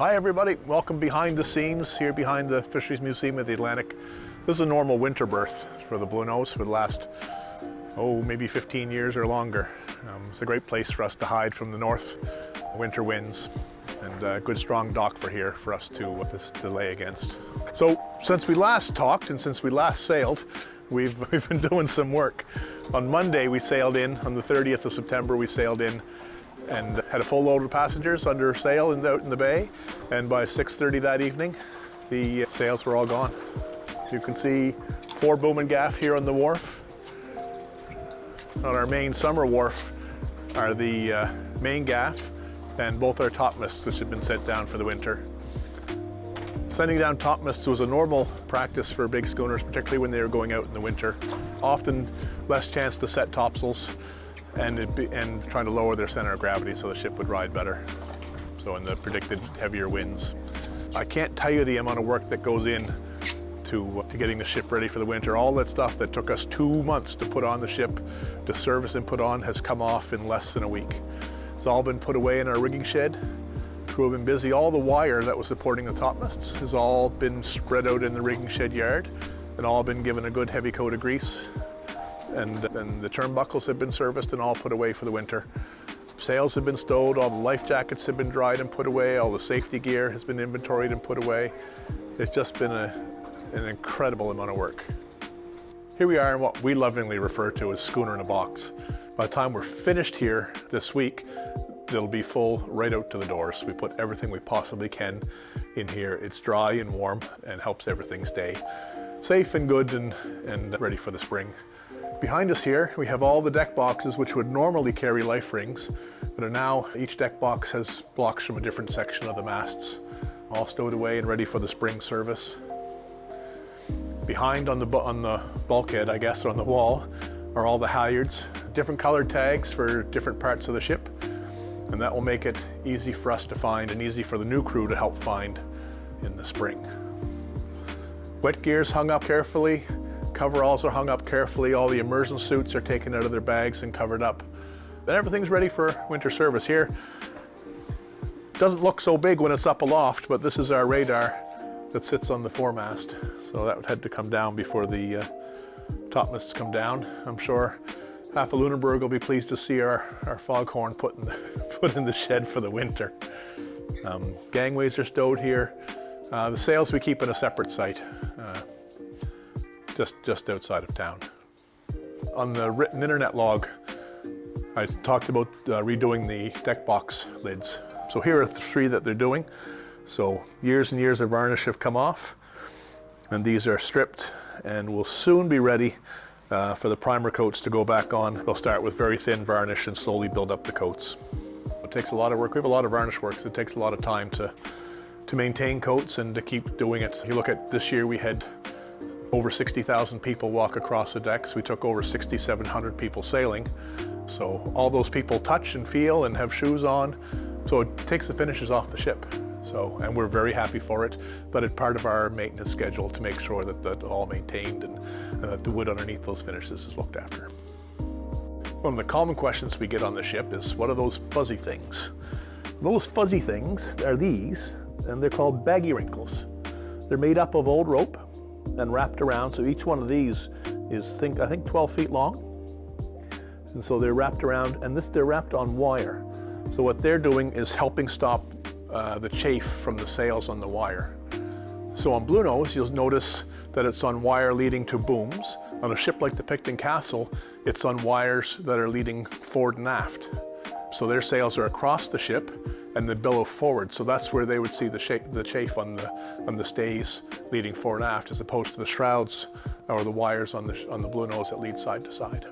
Hi everybody, welcome behind the scenes here behind the Fisheries Museum of the Atlantic. This is a normal winter berth for the Bluenose for the last, maybe 15 years or longer. It's a great place for us to hide from the north winter winds, and a good strong dock for here for us to lay against. So since we last talked and since we last sailed, we've been doing some work. On Monday we sailed in, on the 30th of September we sailed in and had a full load of passengers under sail out in the bay, and by 6:30 that evening the sails were all gone. So you can see 4 boom and gaff here on the wharf. On our main summer wharf are the main gaff and both our topmasts, which had been set down for the winter. Sending down topmasts was a normal practice for big schooners, particularly when they were going out in the winter. Often less chance to set topsails and trying to lower their center of gravity so the ship would ride better. So in the predicted heavier winds. I can't tell you the amount of work that goes in to getting the ship ready for the winter. All that stuff that took us 2 months to put on the ship, to service and put on, has come off in less than a week. It's all been put away in our rigging shed. The crew have been busy. All the wire that was supporting the topmasts has all been spread out in the rigging shed yard and all been given a good heavy coat of grease. And the turnbuckles have been serviced and all put away for the winter. Sails have been stowed, all the life jackets have been dried and put away, all the safety gear has been inventoried and put away. It's just been an incredible amount of work. Here we are in what we lovingly refer to as schooner in a box. By the time we're finished here this week, it'll be full right out to the doors. We put everything we possibly can in here. It's dry and warm and helps everything stay safe and good and ready for the spring. Behind us here, we have all the deck boxes which would normally carry life rings, but are now, each deck box has blocks from a different section of the masts, all stowed away and ready for the spring service. Behind on the bulkhead, I guess, on the wall, are all the halyards, different colored tags for different parts of the ship, and that will make it easy for us to find and easy for the new crew to help find in the spring. Wet gear's hung up carefully. Coveralls are hung up carefully. All the immersion suits are taken out of their bags and covered up. And everything's ready for winter service here. Doesn't look so big when it's up aloft, but this is our radar that sits on the foremast. So that would have to come down before the topmasts come down. I'm sure half of Lunenburg will be pleased to see our foghorn put in the shed for the winter. Gangways are stowed here. The sails we keep in a separate site. Just outside of town. On the written internet log, I talked about redoing the deck box lids. So here are the 3 that they're doing. So years and years of varnish have come off, and these are stripped and will soon be ready for the primer coats to go back on. They'll start with very thin varnish and slowly build up the coats. It takes a lot of work. We have a lot of varnish work, so it takes a lot of time to maintain coats and to keep doing it. You look at this year, we had over 60,000 people walk across the decks. We took over 6,700 people sailing. So all those people touch and feel and have shoes on. So it takes the finishes off the ship. And we're very happy for it, but it's part of our maintenance schedule to make sure that that's all maintained and that the wood underneath those finishes is looked after. One of the common questions we get on the ship is, what are those fuzzy things? Those fuzzy things are these, and they're called baggy wrinkles. They're made up of old rope and wrapped around, so each one of these is I think 12 feet long, and so they're wrapped around, and they're wrapped on wire. So what they're doing is helping stop the chafe from the sails on the wire. So on Bluenose, you'll notice that it's on wire leading to booms. On a ship like the Picton Castle, it's on wires that are leading forward and aft. So their sails are across the ship and they billow forward. So that's where they would see the chafe on the stays leading forward and aft, as opposed to the shrouds or the wires on the Bluenose that lead side to side.